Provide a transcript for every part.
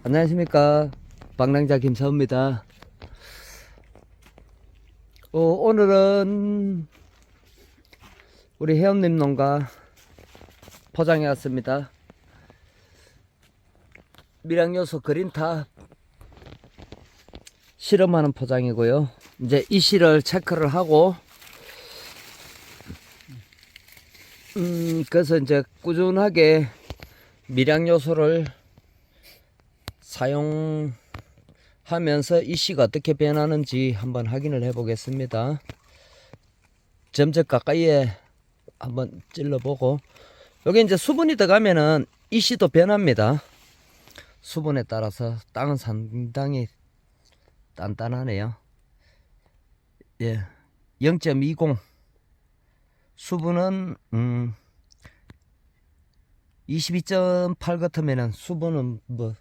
안녕하십니까, 방랑자 김사우입니다. 오늘은 우리 회원님 농가 포장해 왔습니다. 밀양요소 그린탑 실험하는 포장이고요. 이제 이 씨를 체크를 하고 그래서 이제 꾸준하게 밀양요소를 사용하면서 이 씨가 어떻게 변하는지 한번 확인을 해 보겠습니다. 점적 가까이에 한번 찔러보고, 여기 이제 수분이 들어가면은 이 씨도 변합니다. 수분에 따라서 땅은 상당히 단단하네요. 예, 0.20 수분은 22.8 같으면은 수분은 뭐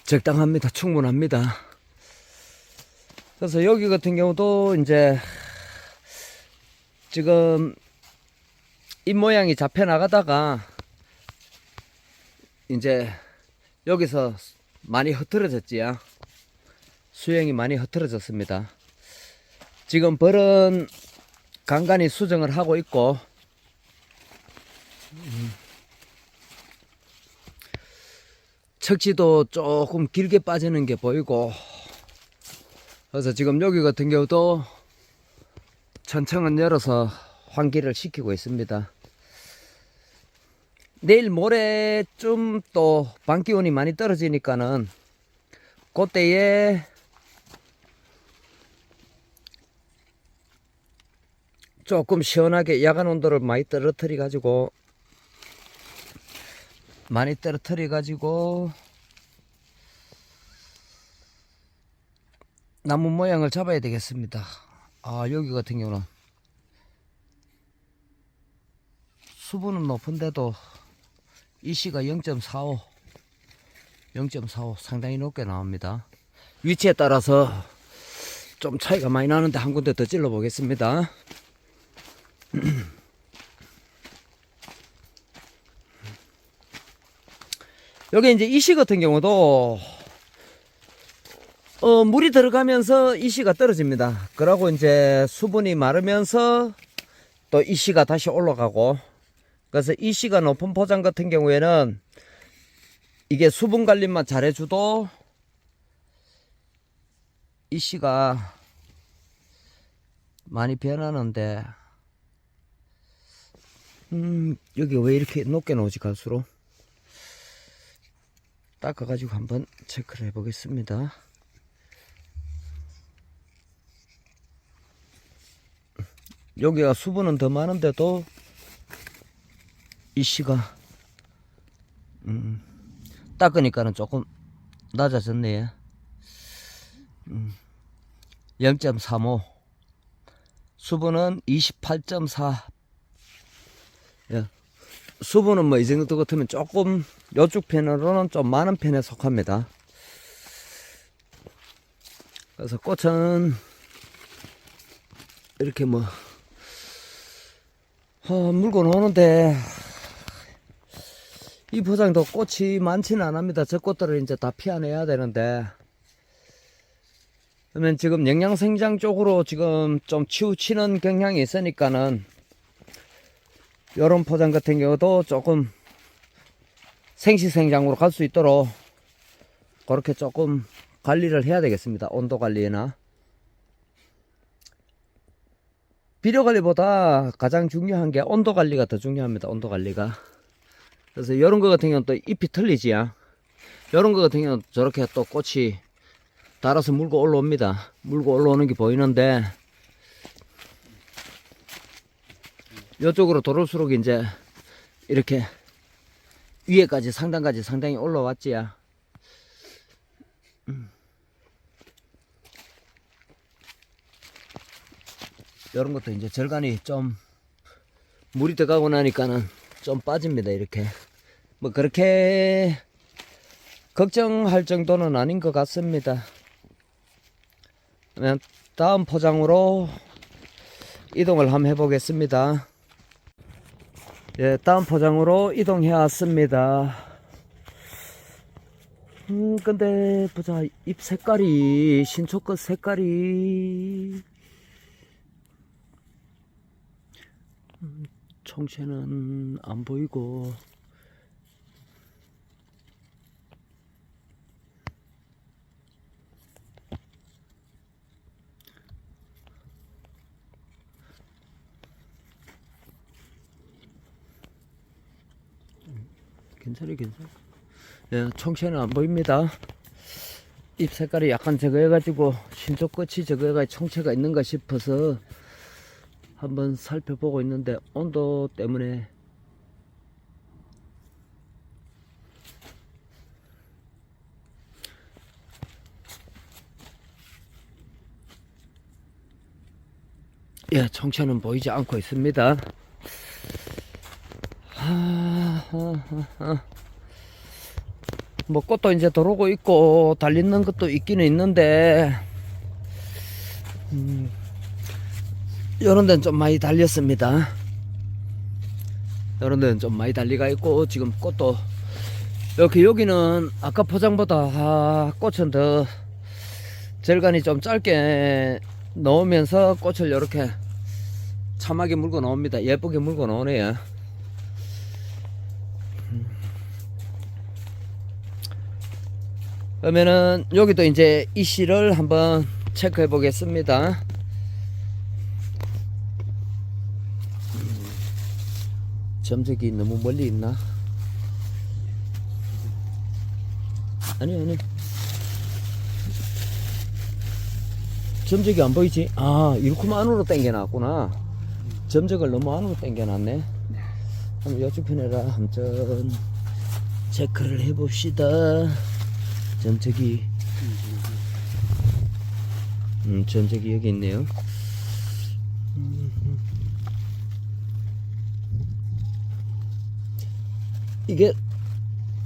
적당합니다. 충분합니다. 그래서 여기 같은 경우도 이제 지금 잎 모양이 잡혀 나가다가 이제 여기서 많이 흐트러졌지요. 수영이 많이 흐트러졌습니다. 지금 벌은 간간히 수정을 하고 있고, 척지도 조금 길게 빠지는 게 보이고, 그래서 지금 여기 같은 경우도 천청은 열어서 환기를 시키고 있습니다. 내일 모레쯤 또 밤기온이 많이 떨어지니까는 그때에 조금 시원하게 야간 온도를 많이 떨어뜨려 가지고 나무 모양을 잡아야 되겠습니다. 여기 같은 경우는 수분은 높은데도 이 씨가 0.45 상당히 높게 나옵니다. 위치에 따라서 좀 차이가 많이 나는데 한 군데 더 찔러 보겠습니다. 여기 이제 이 씨 같은 경우도 물이 들어가면서 이 씨가 떨어집니다. 그러고 이제 수분이 마르면서 또 이 씨가 다시 올라가고, 그래서 이 씨가 높은 포장 같은 경우에는 이게 수분 관리만 잘해줘도 이 씨가 많이 변하는데, 여기 왜 이렇게 높게 나오지? 갈수록 닦아가지고 한번 체크를 해보겠습니다. 여기가 수분은 더 많은데도 이 씨가 닦으니까는 조금 낮아졌네요. 0.35 수분은 28.4. 예. 수분은 뭐 이 정도 같으면 조금 요쪽 편으로는 좀 많은 편에 속합니다. 그래서 꽃은 이렇게 뭐 물고 노는데 이 포장도 꽃이 많지는 않습니다. 저 꽃들을 이제 다 피워내야 되는데, 그러면 지금 영양생장 쪽으로 지금 좀 치우치는 경향이 있으니까는 요런 포장 같은 경우도 조금 생시생장으로 갈 수 있도록 그렇게 조금 관리를 해야 되겠습니다. 온도 관리나 비료 관리보다 가장 중요한 게 온도 관리가 더 중요합니다. 온도 관리가. 그래서 요런 거 같은 경우는 또 잎이 틀리지요. 요런 거 같은 경우는 저렇게 또 꽃이 달아서 물고 올라옵니다. 물고 올라오는 게 보이는데, 요쪽으로 돌을수록 이제 이렇게 위에까지 상단까지 상당히 올라왔지요. 요런 것도 이제 절간이 좀 물이 들어가고 나니까는 좀 빠집니다. 이렇게 뭐 그렇게 걱정할 정도는 아닌 것 같습니다. 그러면 다음 포장으로 이동을 한번 해보겠습니다. 예, 다음 포장으로 이동해 왔습니다. 근데 보자, 잎 색깔이, 신초꽃 색깔이 총체는 안 보이고, 괜찮아. 예, 총체는 안 보입니다. 잎 색깔이 약간 저거 해가지고 신초꽃이 저거 해가지고 총체가 있는가 싶어서 한번 살펴보고 있는데, 온도 때문에 예, 총체는 보이지 않고 있습니다. 뭐 꽃도 이제 들어오고 있고 달리는 것도 있기는 있는데, 요런 데는 좀 많이 달렸습니다. 요런 데는 좀 많이 달리가 있고, 지금 꽃도 이렇게, 여기는 아까 포장보다 꽃은 더 절간이 좀 짧게 넣으면서 꽃을 이렇게 참하게 물고 나옵니다. 예쁘게 물고 나오네요. 그러면은 여기도 이제 이 씨를 한번 체크해 보겠습니다. 점적이 너무 멀리 있나? 아니 점적이 안 보이지? 아, 이렇게 안으로 당겨 놨구나. 점적을 너무 안으로 당겨 놨네. 한번 여주편에라 한번 체크를 해 봅시다. 점적이 점적이 여기 있네요. 이게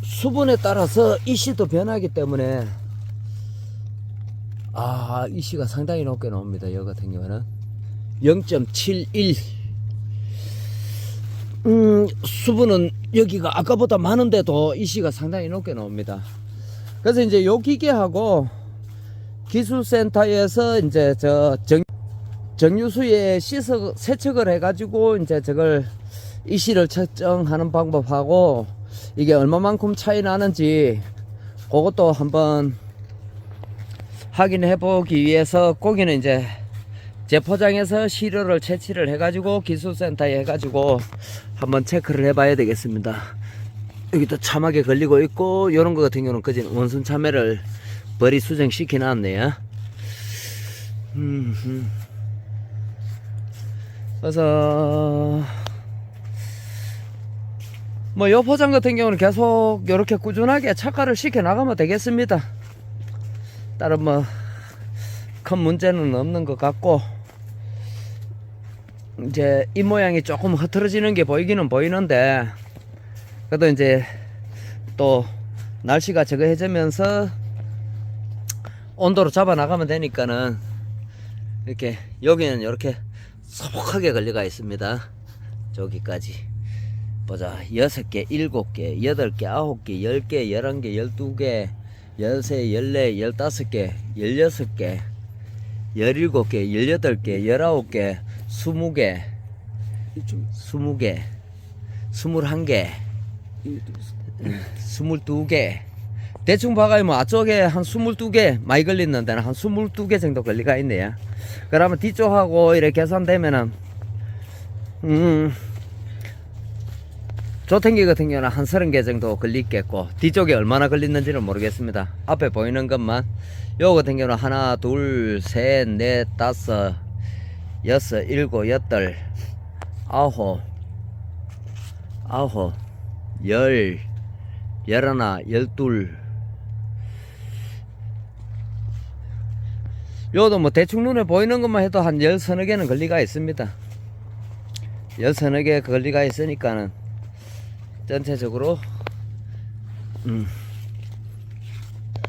수분에 따라서 이씨도 변하기 때문에, 이씨가 상당히 높게 나옵니다. 여기 같은 경우는 0.71. 수분은 여기가 아까보다 많은데도 이씨가 상당히 높게 나옵니다. 그래서 이제 요 기계하고 기술센터에서 이제 정유수에 세척을 해가지고 이제 저걸 이씨를 측정하는 방법하고 이게 얼마만큼 차이 나는지 그것도 한번 확인해 보기 위해서, 거기는 이제 재포장해서 시료를 채취를 해가지고 기술센터에 해가지고 한번 체크를 해봐야 되겠습니다. 여기도 참하게 걸리고 있고, 요런 거 같은 경우는 그진 원순 참외를 벌이 수정시켜 놨네요. 그래서 뭐 요 포장 같은 경우는 계속 요렇게 꾸준하게 착화를 시켜 나가면 되겠습니다. 다른 뭐 큰 문제는 없는 것 같고, 이제 이 모양이 조금 흐트러지는 게 보이기는 보이는데, 그래도 이제 또 날씨가 저거 해지면서 온도로 잡아 나가면 되니까는, 이렇게 여기는 이렇게 소복하게 걸려가 있습니다. 저기까지 보자. 6개, 7개, 8개, 9개, 10개, 11개, 12개, 13, 14, 15개, 16개, 17개, 18개, 19개, 20개, 20개, 21개, 22개. 대충 봐가지고 뭐 앞쪽에 한 22개 많이 걸리는 데는 한 22개 정도 걸리가 있네요. 그러면 뒤쪽하고 이렇게 계산되면은 조탱기 같은 경우는 한 30개 정도 걸리겠고, 뒤쪽에 얼마나 걸리는지는 모르겠습니다. 앞에 보이는 것만. 요거 같은 경우는 하나, 둘, 셋, 넷, 다섯, 여섯, 일곱, 여덟, 아홉, 열, 열하나, 열둘. 요도 뭐 대충 눈에 보이는 것만 해도 한 10서너 개는 걸리가 있습니다. 10서너 개 걸리가 있으니까는 전체적으로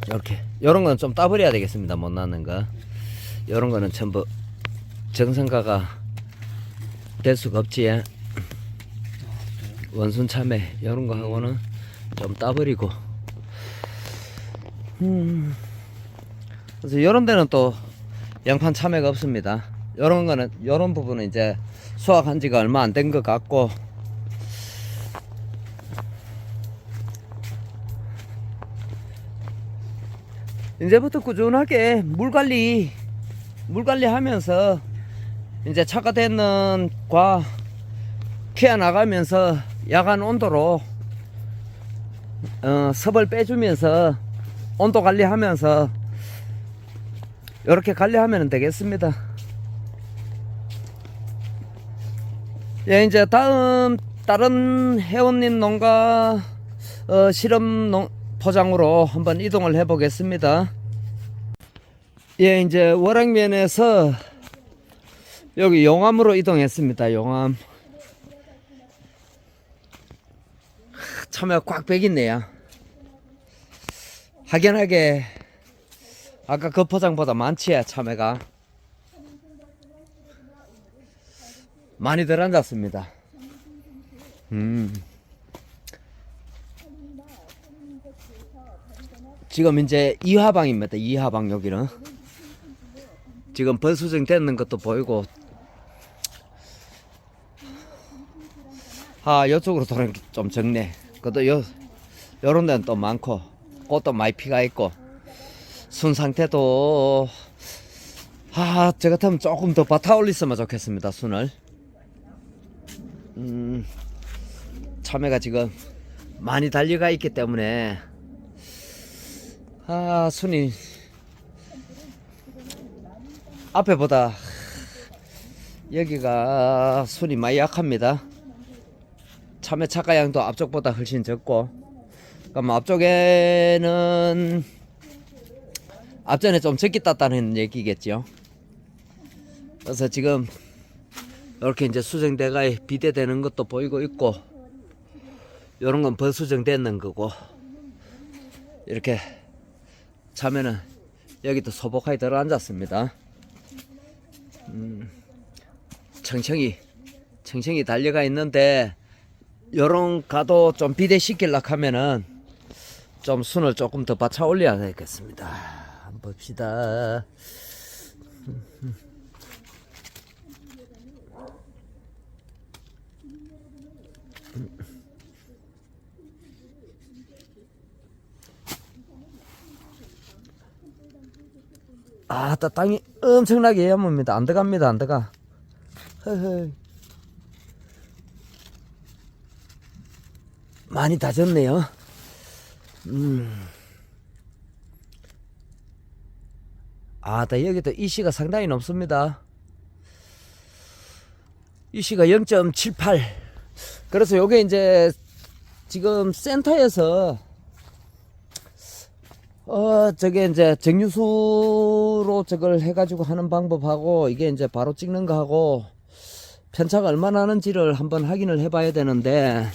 이렇게 요런 건 좀 따버려야 되겠습니다. 못 나는 거 요런 거는 전부 정상가가 될 수가 없지. 원순 참외 요런 거 하고는 좀 따버리고, 그래서 이런 데는 또 양판 참외가 없습니다. 요런 거는, 요런 부분은 이제 수확한 지가 얼마 안 된 것 같고, 이제부터 꾸준하게 물 관리 하면서 이제 착화되는 과 키워 나가면서 야간 온도로 섭을 빼주면서 온도 관리하면서 이렇게 관리하면 되겠습니다. 예, 이제 다른 회원님 농가 실험 포장으로 한번 이동을 해 보겠습니다. 예, 이제 월악면에서 여기 용암으로 이동했습니다. 용암. 참외가 꽉 배겠네요. 확연하게 아까 그 포장보다 많지, 참외가. 많이 덜 앉았습니다. 지금 이제 2화방입니다. 2화방 여기는. 지금 벌수정 되는 것도 보이고, 요쪽으로 돌아는 좀 적네. 그것도 요런 데는 또 많고, 꽃도 많이 피가 있고, 순 상태도, 저 같으면 조금 더 바타 올렸으면 좋겠습니다, 순을. 참외가 지금 많이 달려가 있기 때문에, 순이, 앞에보다 여기가 순이 많이 약합니다. 참외 착가량도 앞쪽보다 훨씬 적고, 그럼 앞쪽에는 앞전에 좀 적게 땄다는 얘기겠죠. 그래서 지금 이렇게 이제 수정대가 비대되는 것도 보이고 있고, 요런 건 벌수정되는 거고, 이렇게 참외는 여기도 소복하게 들어 앉았습니다. 청청이 달려가 있는데, 요런 가도 좀 비대시키려고 하면은 좀 순을 조금 더 받쳐 올려야 되겠습니다. 한번 봅시다. 땅이 엄청나게 야뭅니다. 안 들어갑니다. 안 들어가. 허허. 많이 다졌네요. 여기도 이씨가 상당히 높습니다. 이씨가 0.78. 그래서 요게 이제 지금 센터에서 저게 이제 정유수로 저걸 해가지고 하는 방법하고, 이게 이제 바로 찍는 거하고 편차가 얼마나 나는지를 한번 확인을 해봐야 되는데,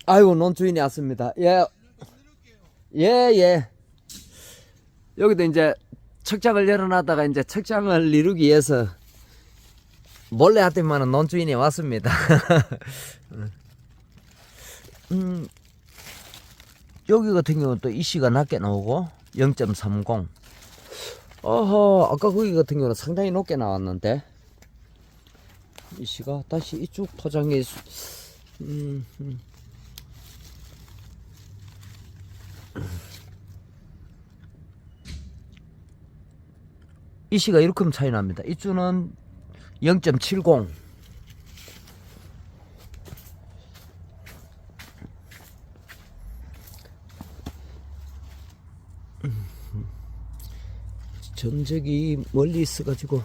아이고, 논주인이 왔습니다. 예. 여기도 이제 척장을 열어놨다가 이제 척장을 이루기 위해서 몰래 하더만은 논주인이 왔습니다. 여기 같은 경우는 또 이씨가 낮게 나오고 0.30. 아까 거기 같은 경우는 상당히 높게 나왔는데, 이씨가 다시 이쪽 포장에 이씨가 이렇게 차이 납니다. 이쪽은 0.70. 전적이 멀리 있어가지고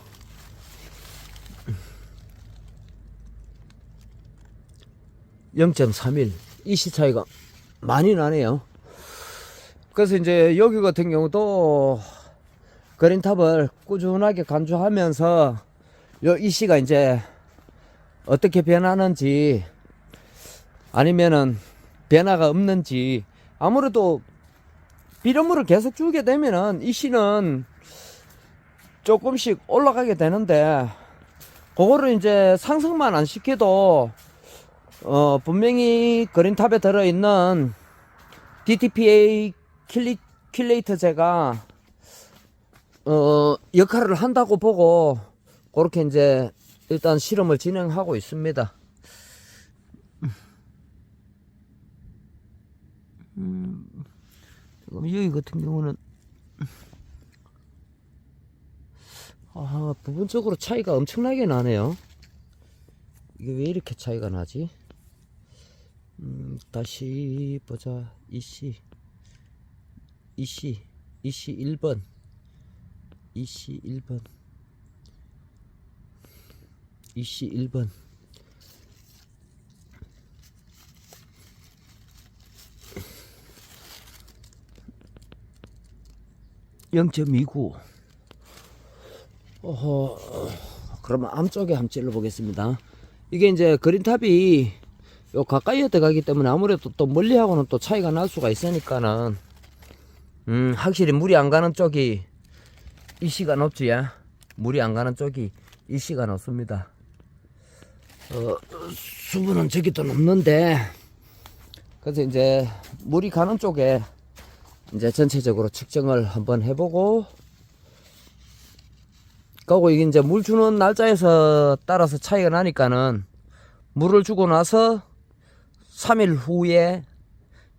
0.31 이씨 차이가 많이 나네요. 그래서 이제 여기 같은 경우도 그린탑을 꾸준하게 간주하면서 요 이씨가 이제 어떻게 변하는지, 아니면은 변화가 없는지, 아무래도 비료물을 계속 주게 되면은 이씨는 조금씩 올라가게 되는데, 그거를 이제 상승만 안 시켜도 분명히 그린탑에 들어있는 DTPA 킬레이터제가 역할을 한다고 보고 그렇게 이제 일단 실험을 진행하고 있습니다. 여기 같은 경우는 부분적으로 차이가 엄청나게 나네요. 이게 왜 이렇게 차이가 나지? 다시 보자. EC 1번 0.29. 그러면 암 쪽에 한번 찔러 보겠습니다. 이게 이제 그린탑이 요 가까이에 들어가기 때문에 아무래도 또 멀리하고는 또 차이가 날 수가 있으니까는 확실히 물이 안 가는 쪽이 이씨가 높지. 물이 안 가는 쪽이 이씨가 높습니다. 수분은 저기도 높는데, 그래서 이제 물이 가는 쪽에 이제 전체적으로 측정을 한번 해보고, 그리고 이게 이제 물 주는 날짜에서 따라서 차이가 나니까는 물을 주고 나서 3일 후에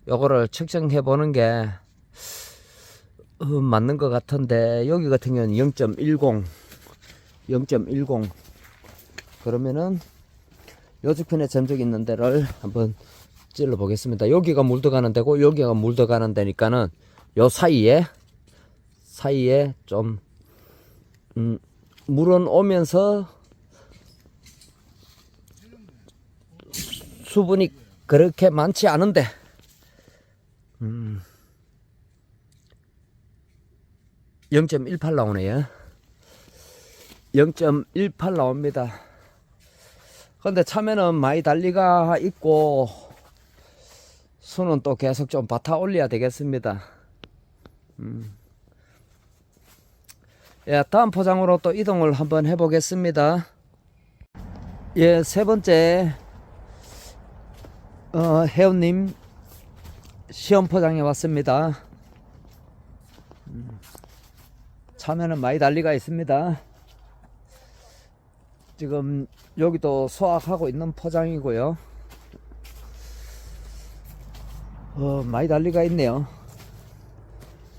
요거를 측정해 보는 게 맞는 것 같은데, 여기 같은 경우는 0.10 그러면은 요직편에 점적 있는 데를 한번 찔러 보겠습니다. 여기가 물 들어가는 데고 여기가 물 들어가는 데니까는 요 사이에 좀 물은 오면서 수분이 그렇게 많지 않은데 0.18 나오네요. 0.18 나옵니다. 근데 참외는 많이 달리가 있고 수는 또 계속 좀 받아 올려야 되겠습니다. 예, 다음 포장으로 또 이동을 한번 해 보겠습니다. 예, 세 번째 회원님 시험 포장해 왔습니다. 참외는 많이 달리가 있습니다. 지금 여기도 수확하고 있는 포장이고요. 많이 달리가 있네요.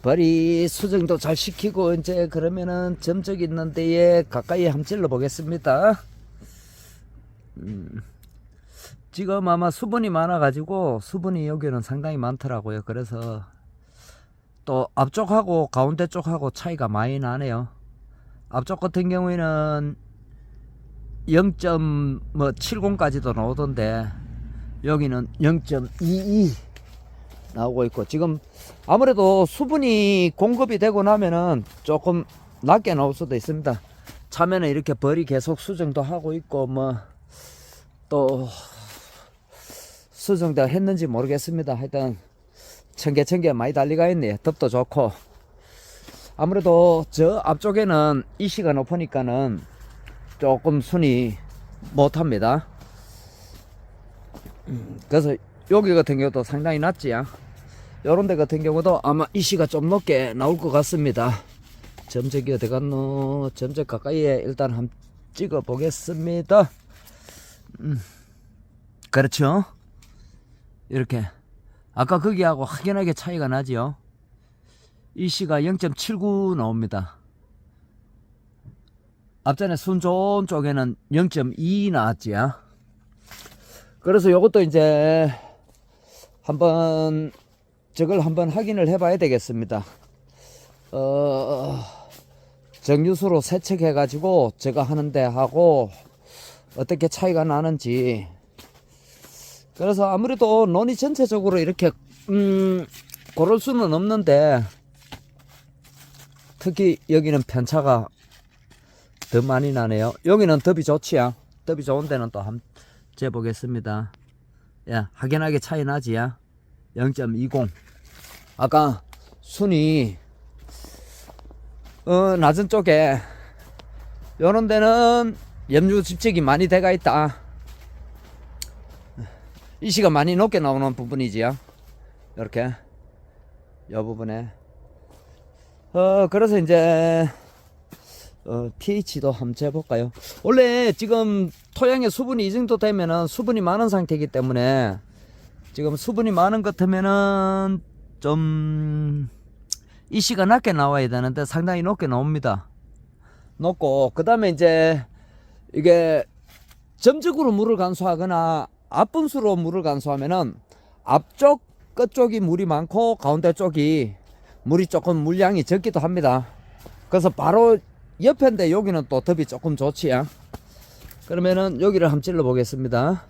벌이 수정도 잘 시키고 이제 그러면은 점적 있는 데에 가까이 한번 찔러 보겠습니다. 지금 아마 수분이 많아 가지고 수분이 여기는 상당히 많더라고요. 그래서 또 앞쪽하고 가운데 쪽하고 차이가 많이 나네요. 앞쪽 같은 경우에는 0.70까지도 나오던데 여기는 0.22 나오고 있고, 지금 아무래도 수분이 공급이 되고 나면은 조금 낮게 나올 수도 있습니다. 참외는 이렇게 벌이 계속 수정도 하고 있고 뭐 또 수정도 했는지 모르겠습니다. 하여튼 청개 많이 달리가 있네요. 덥도 좋고. 아무래도 저 앞쪽에는 이씨가 높으니까는 조금 순이 못합니다. 그래서 여기 같은 경우도 상당히 낮지요. 요런 데 같은 경우도 아마 이씨가 좀 높게 나올 것 같습니다. 점적이 어디 갔노? 점적 가까이에 일단 한번 찍어 보겠습니다. 그렇죠. 이렇게 아까 거기하고 확연하게 차이가 나지요. 이씨가 0.79 나옵니다. 앞전에 순 좋은 쪽에는 0.2 나왔지요. 그래서 요것도 이제 한번 저걸 한번 확인을 해 봐야 되겠습니다. 정유수로 세척해 가지고 제가 하는데 하고 어떻게 차이가 나는지. 그래서 아무래도 논이 전체적으로 이렇게 고를 수는 없는데 특히 여기는 편차가 더 많이 나네요. 여기는 덥이 좋지요. 덥이 좋은 데는 또 한번 재보겠습니다. 야, 확연하게 차이 나지야. 0.20. 아까 순이 낮은 쪽에 요런 데는 염류 집적이 많이 돼가 있다. 이씨가 많이 높게 나오는 부분이지요. 이렇게 요 부분에. 그래서 이제 TH도 한번 재볼까요? 원래 지금 토양에 수분이 이 정도 되면은 수분이 많은 상태이기 때문에 지금 수분이 많은 것 같으면은 좀 이시가 낮게 나와야 되는데 상당히 높게 나옵니다. 높고, 그 다음에 이제 이게 점적으로 물을 간수하거나 앞분수로 물을 간수하면은 앞쪽 끝쪽이 물이 많고 가운데 쪽이 물이 조금 물량이 적기도 합니다. 그래서 바로 옆인데 여기는 또 덥이 조금 좋지요. 그러면은 여기를 한번 찔러 보겠습니다.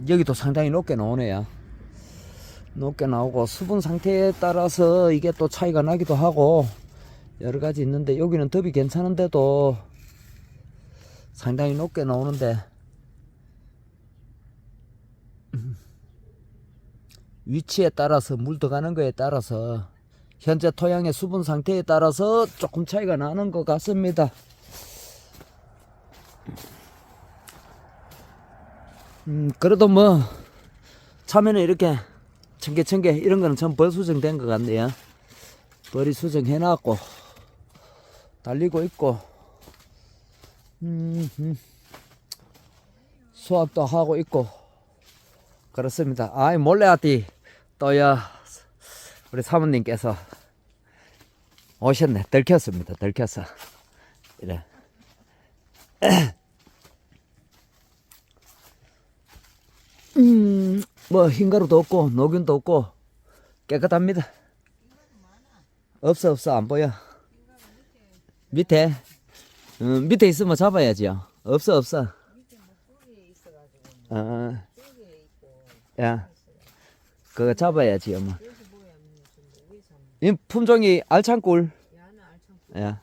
여기도 상당히 높게 나오네요. 높게 나오고 수분 상태에 따라서 이게 또 차이가 나기도 하고 여러 가지 있는데, 여기는 덥이 괜찮은데도 상당히 높게 나오는데, 위치에 따라서 물 들어가는 거에 따라서 현재 토양의 수분 상태에 따라서 조금 차이가 나는 것 같습니다. 그래도 뭐 처음에는 이렇게 청개 이런 거는 전부 벌 수정된 것 같네요. 벌이 수정해 놨고 달리고 있고, 수확도 하고 있고 그렇습니다. 아이 몰래 왔디 또야 우리 사모님께서 오셨네. 들켰습니다. 들켰어. 이래. 뭐 흰가루도 없고 녹균도 없고 깨끗합니다. 없어 안 보여. 밑에 밑에 있으면 잡아야지요. 없어. 야, 그거 잡아야지 엄마. 이 품종이 알창꿀. 야,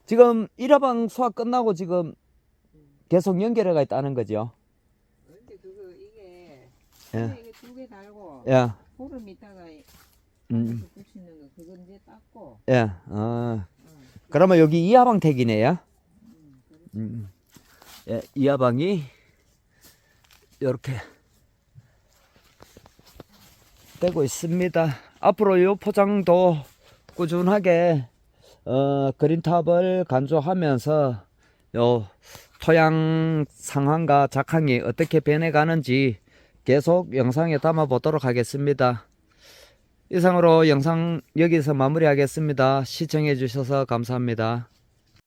지금 1화방 수확 끝나고 지금 계속 연결해가 있다는 거죠. 근데 그거 이게 야, 이게 두 개 달고 야, 보름 있다가 붙이는 거 그거 이제 닦고. 야, 그러면 여기 2화방 택이네요. 예, 2화방이 이렇게 되고 있습니다. 앞으로 요 포장도 꾸준하게 그린탑을 간주하면서 요 토양 상황과 작황이 어떻게 변해가는지 계속 영상에 담아 보도록 하겠습니다. 이상으로 영상 여기서 마무리하겠습니다. 시청해 주셔서 감사합니다.